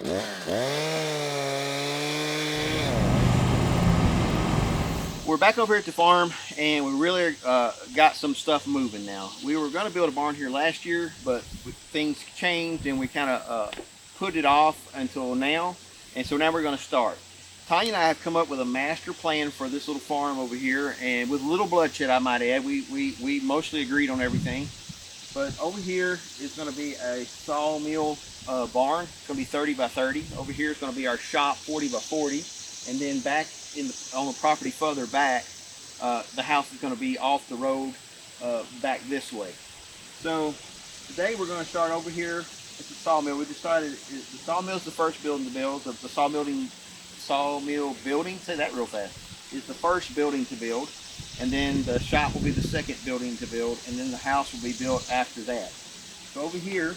We're back over here at the farm, and we really got some stuff moving now. We were going to build a barn here last year, but things changed and we kind of put it off until now. And so now we're going to start. Tanya and I have come up with a master plan for this little farm over here, and with little bloodshed, I might add. We mostly agreed on everything. But over here is going to be a sawmill barn. It's going to be 30 by 30. Over here is going to be our shop, 40 by 40. And then back on the property further back, the house is going to be off the road back this way. So today we're going to start over here at the sawmill. We decided the sawmill is the first building to build. The sawmill building, say that real fast, is the first building to build. And then the shop will be the second building to build, and then the house will be built after that. So over here,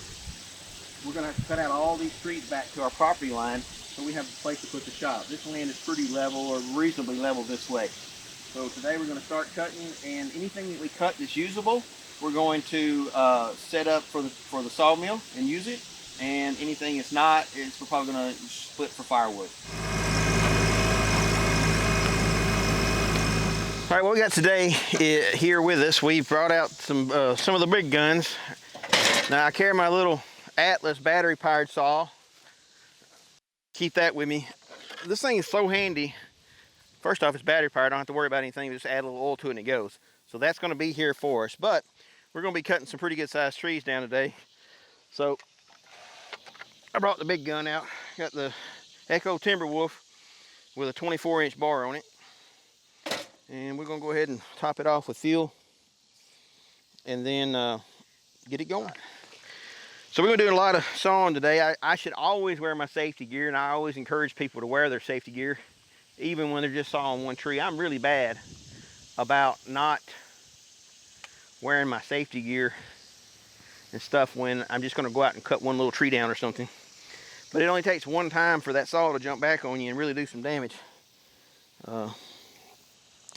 we're going to have to cut out all these trees back to our property line so we have a place to put the shop. This land is pretty level, or reasonably level this way. So today we're going to start cutting, and anything that we cut that's usable, we're going to set up for the sawmill and use it. And anything that's not, we're probably going to split for firewood. All right, what we got today here with us, we brought out some of the big guns. Now I carry my little Atlas battery powered saw. Keep that with me. This thing is so handy. First off, it's battery powered. I don't have to worry about anything. Just add a little oil to it and it goes. So that's going to be here for us. But we're going to be cutting some pretty good sized trees down today. So I brought the big gun out. Got the Echo Timberwolf with a 24-inch bar on it. And we're going to go ahead and top it off with fuel and then get it going. So we're going to do a lot of sawing today. I should always wear my safety gear, and I always encourage people to wear their safety gear, even when they're just sawing one tree. I'm really bad about not wearing my safety gear and stuff when I'm just going to go out and cut one little tree down or something. But it only takes one time for that saw to jump back on you and really do some damage.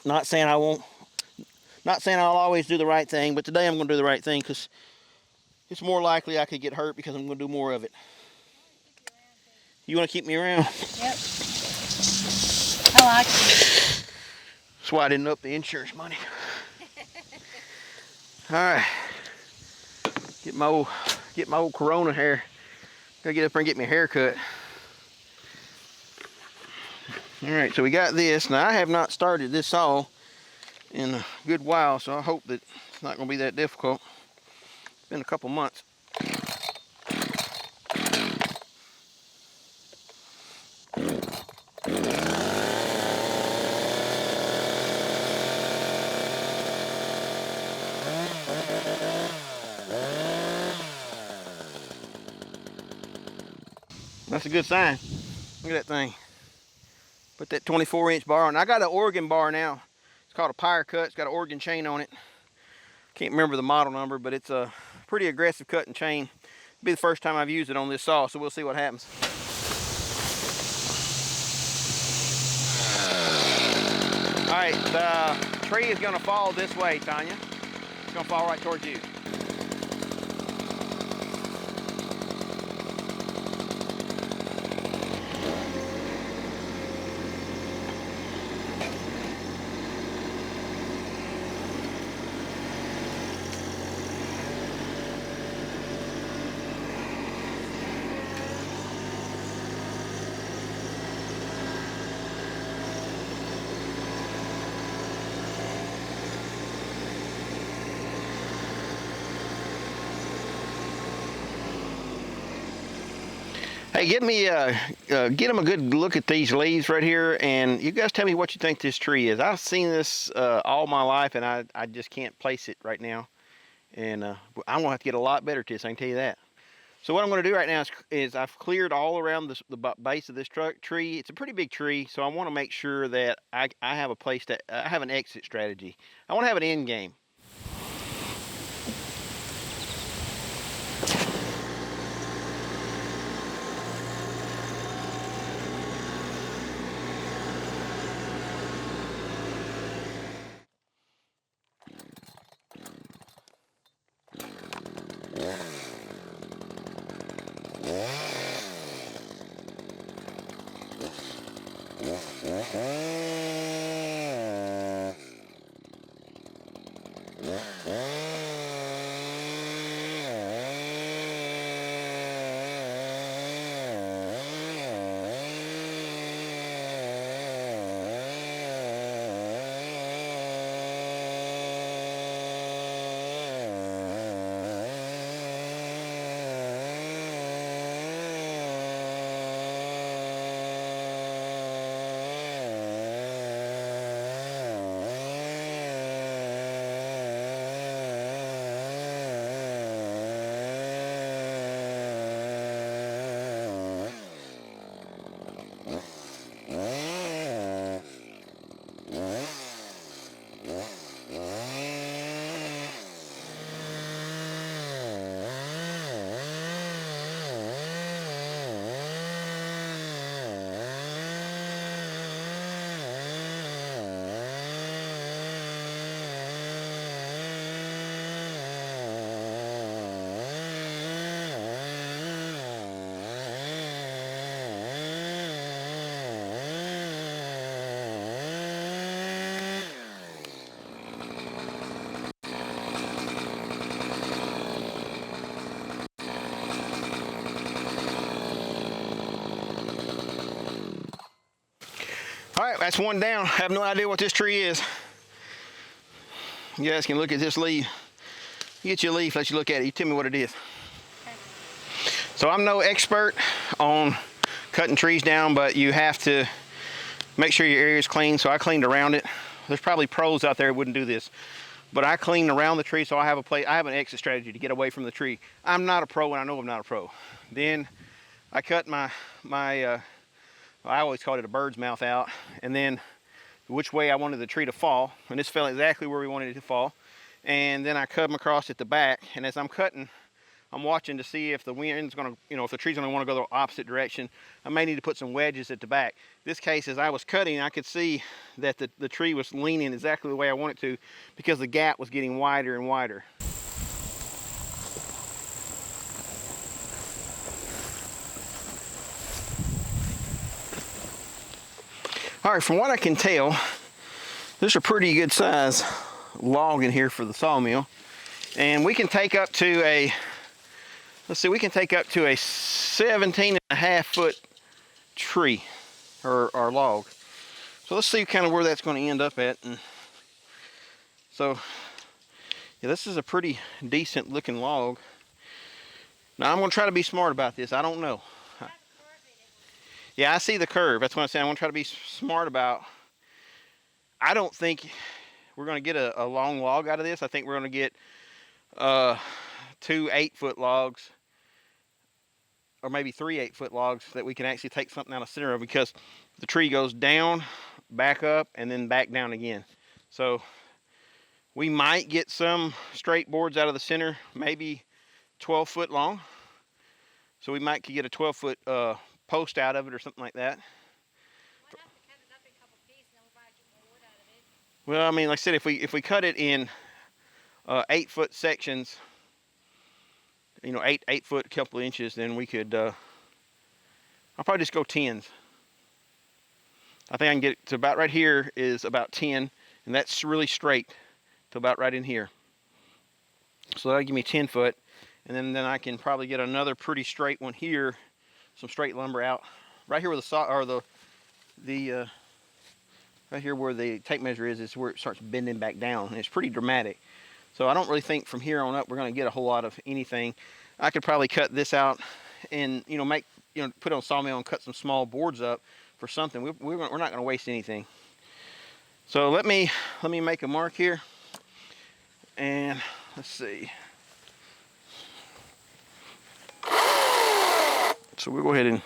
Not saying I won't, not saying I'll always do the right thing, but today I'm going to do the right thing because it's more likely I could get hurt because I'm going to do more of it. You want to keep me around? Yep. I like it. That's why I didn't up the insurance money. All right. Get my old Corona hair. Gotta get up there and get me a haircut. All right, so we got this. Now I have not started this saw in a good while, so I hope that it's not going to be that difficult. It's been a couple months. That's a good sign. Look at that thing. Put that 24-inch bar on. I got an Oregon bar now. It's called a Pyre Cut. It's got an Oregon chain on it. Can't remember the model number, but it's a pretty aggressive cut and chain. It'll be the first time I've used it on this saw, so we'll see what happens. All right, the tree is gonna fall this way, Tanya. It's gonna fall right towards you. Hey, get them a good look at these leaves right here, and you guys tell me what you think this tree is. I've seen this all my life, and I just can't place it right now. And I'm gonna have to get a lot better at this, I can tell you that. So what I'm gonna do right now is I've cleared all around the base of this tree. It's a pretty big tree, so I wanna make sure that I have a place that, I have an exit strategy. I wanna have an end game. All right, that's one down. I have no idea what this tree is. You guys can look at this leaf. Get your leaf, let you look at it. You tell me what it is. Okay. So I'm no expert on cutting trees down, but you have to make sure your area is clean. So I cleaned around it. There's probably pros out there who wouldn't do this, but I cleaned around the tree, so I have an exit strategy to get away from the tree. I'm not a pro, and I know I'm not a pro. Then I cut I always called it a bird's mouth out, and then which way I wanted the tree to fall, and this fell exactly where we wanted it to fall. And then I cut them across at the back, and as I'm cutting, I'm watching to see if the wind's gonna, if the tree's gonna wanna go the opposite direction. I may need to put some wedges at the back. This case, as I was cutting, I could see that the tree was leaning exactly the way I want it to, because the gap was getting wider and wider. All right, from what I can tell, there's a pretty good size log in here for the sawmill. And we can take up to a, we can take up to a 17.5 foot tree or log. So let's see kind of where that's going to end up at. And so, yeah, this is a pretty decent looking log. Now I'm going to try to be smart about this. I don't know. Yeah, I see the curve. That's what I'm saying. I want to try to be smart about. I don't think we're going to get a long log out of this. I think we're going to get 2 8-foot logs, or maybe 3 8-foot logs that we can actually take something out of the center of, because the tree goes down, back up, and then back down again. So we might get some straight boards out of the center, maybe 12 foot long. So we might get a 12-foot post out of it or something like that. Well, I mean, like I said, if we cut it in 8-foot sections, 8 foot, couple of inches, then we could. I'll probably just go 10s. I think I can get it to about right here is about 10, and that's really straight to about right in here. So that'll give me 10 foot, and then I can probably get another pretty straight one here, some straight lumber out right here where the saw or the right here where the tape measure is where it starts bending back down, and it's pretty dramatic. So I don't really think from here on up we're going to get a whole lot of anything. I could probably cut this out and put it on sawmill and cut some small boards up for something. We're not going to waste anything. So let me make a mark here, and let's see. So we'll go ahead and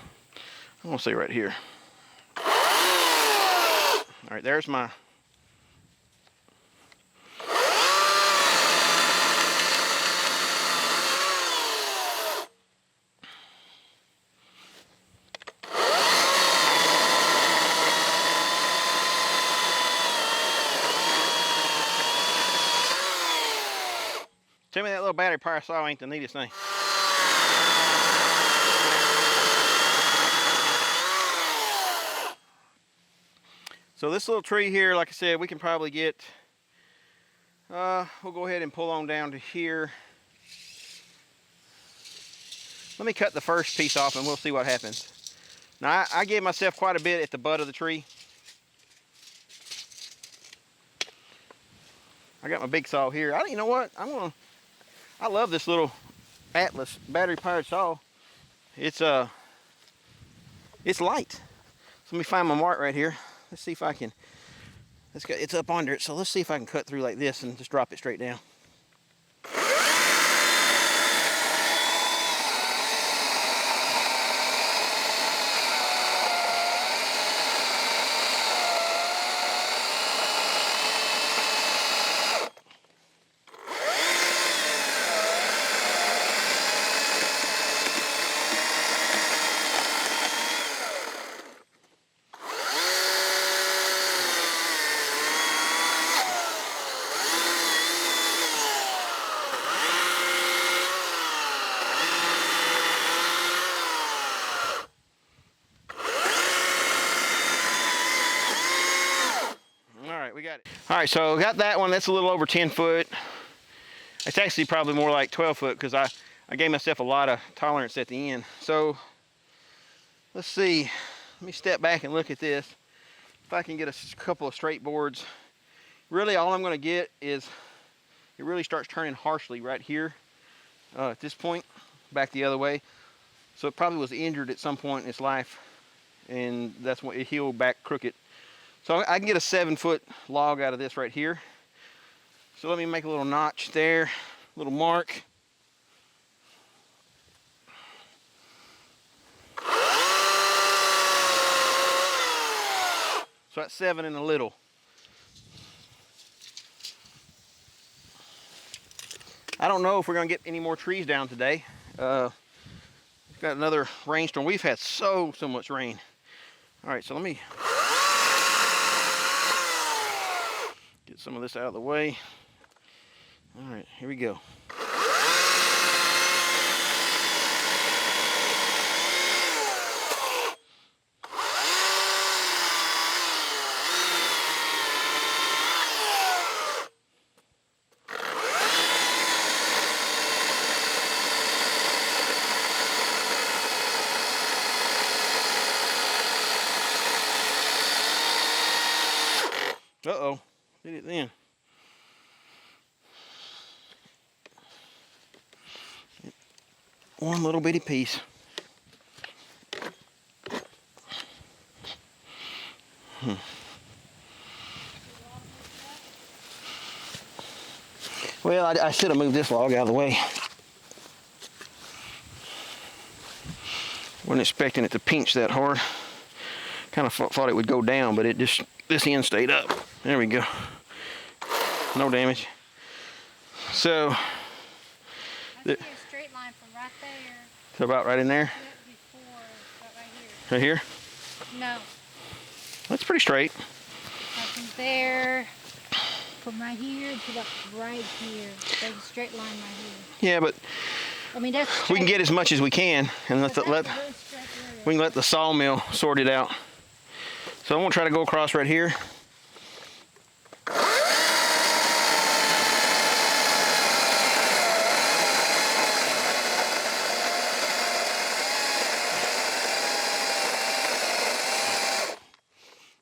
I'm going to say right here. All right, there's my. Tell me that little battery power saw ain't the neatest thing. So this little tree here, like I said, we can probably get, we'll go ahead and pull on down to here. Let me cut the first piece off and we'll see what happens. Now I gave myself quite a bit at the butt of the tree. I got my big saw here. You know what? I love this little Atlas battery powered saw. It's light. So let me find my mark right here. Let's see if I can. It's up under it. So let's see if I can cut through like this and just drop it straight down. We got it. All right, so got that one. That's a little over 10 foot. It's actually probably more like 12 foot because I gave myself a lot of tolerance at the end. So let's see. Let me step back and look at this. If I can get a couple of straight boards. Really all I'm going to get is it really starts turning harshly right here at this point, back the other way. So it probably was injured at some point in its life, and that's when it healed back crooked. So I can get a 7-foot log out of this right here. So let me make a little notch there, a little mark. So that's 7 and a little. I don't know if we're gonna get any more trees down today. We've got another rainstorm. We've had so much rain. All right, so let me get some of this out of the way. All right, here we go. Uh-oh, did it then. One little bitty piece. Well, I should have moved this log out of the way. Wasn't expecting it to pinch that hard. Kind of thought it would go down, but this end stayed up. There we go. No damage. So, I see a straight line from right there. So about right in there? Before, about right here. Right here? No. That's pretty straight. From there, from right here to about right here. There's a straight line right here. Yeah, but I mean, that's straight. we can get as much as we can, and we can let the sawmill sort it out. So I'm gonna try to go across right here.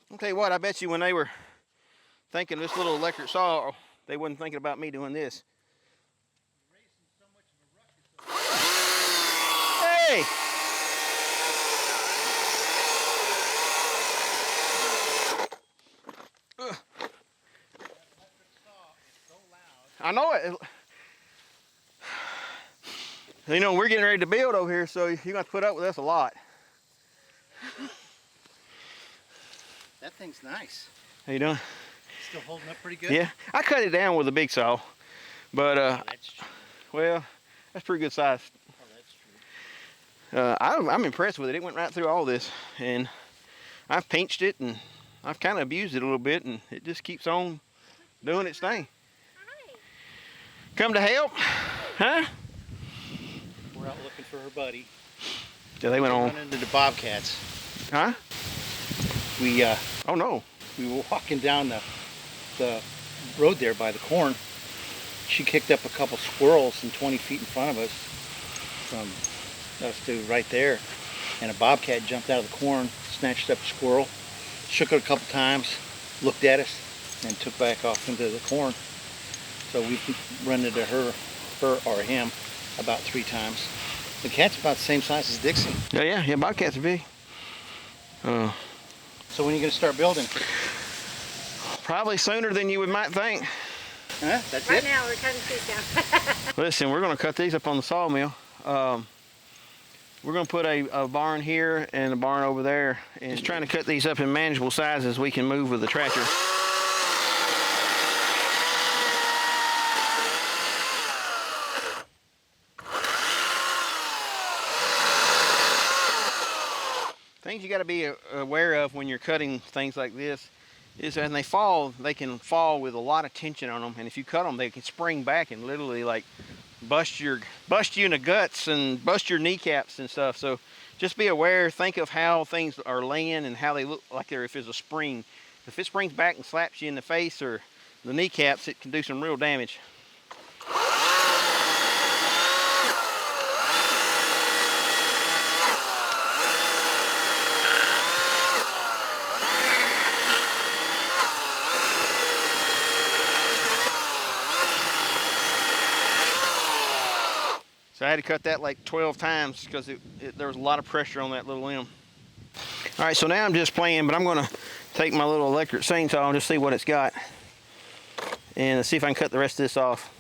I'll tell you what, I bet you when they were thinking this little electric saw, they wasn't thinking about me doing this. Hey! I know it. You know, we're getting ready to build over here, so you're going to put up with us a lot. That thing's nice. How you doing? Still holding up pretty good? Yeah, I cut it down with a big saw, but That's true. well, that's pretty good size. Oh, that's true. I'm impressed with it. It went right through all this, and I've pinched it, and I've kind of abused it a little bit, and it just keeps on doing its thing. Come to help, huh? We're out looking for her buddy. So they went on. Run into the bobcats. Huh? We Oh no. we were walking down the road there by the corn. She kicked up a couple squirrels and 20 feet in front of us from us to right there. And a bobcat jumped out of the corn, snatched up a squirrel, shook it a couple times, looked at us, and took back off into the corn. So we've run into her or him about 3 times. The cat's about the same size as Dixie. Oh yeah, bobcats are big. So when are you going to start building? Probably sooner than you might think. Huh? That's Right it? now we're cutting trees down. Listen, we're going to cut these up on the sawmill. We're going to put a barn here and a barn over there. And just trying to cut these up in manageable sizes we can move with the tractor. Things you got to be aware of when you're cutting things like this is when they fall, they can fall with a lot of tension on them, and if you cut them, they can spring back and literally like bust you in the guts and bust your kneecaps and stuff. So just be aware. Think of how things are laying and how they look like if there's a spring. If it springs back and slaps you in the face or the kneecaps, it can do some real damage. So I had to cut that like 12 times because there was a lot of pressure on that little limb. All right, so now I'm just playing, but I'm gonna take my little electric chainsaw and just see what it's got. And see if I can cut the rest of this off.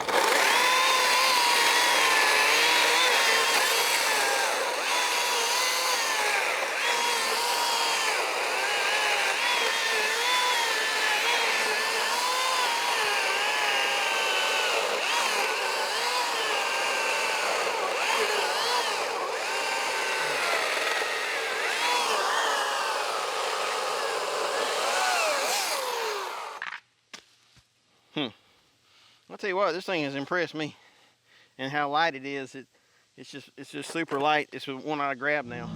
I'll tell you what, this thing has impressed me, and how light it is. It's just super light. It's one I grab now.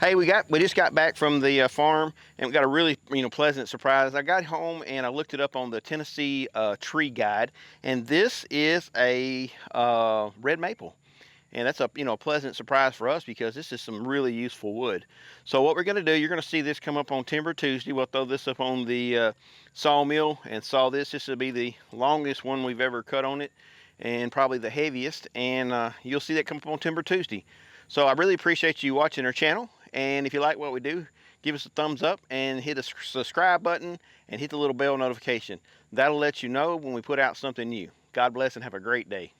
Hey, we just got back from the farm, and we got a really pleasant surprise. I got home and I looked it up on the Tennessee tree guide, and this is a red maple. And that's a pleasant surprise for us because this is some really useful wood. So what we're going to do, you're going to see this come up on Timber Tuesday. We'll throw this up on the sawmill and saw this. This will be the longest one we've ever cut on it, and probably the heaviest. And you'll see that come up on Timber Tuesday. So I really appreciate you watching our channel. And if you like what we do, give us a thumbs up and hit the subscribe button and hit the little bell notification. That'll let you know when we put out something new. God bless and have a great day.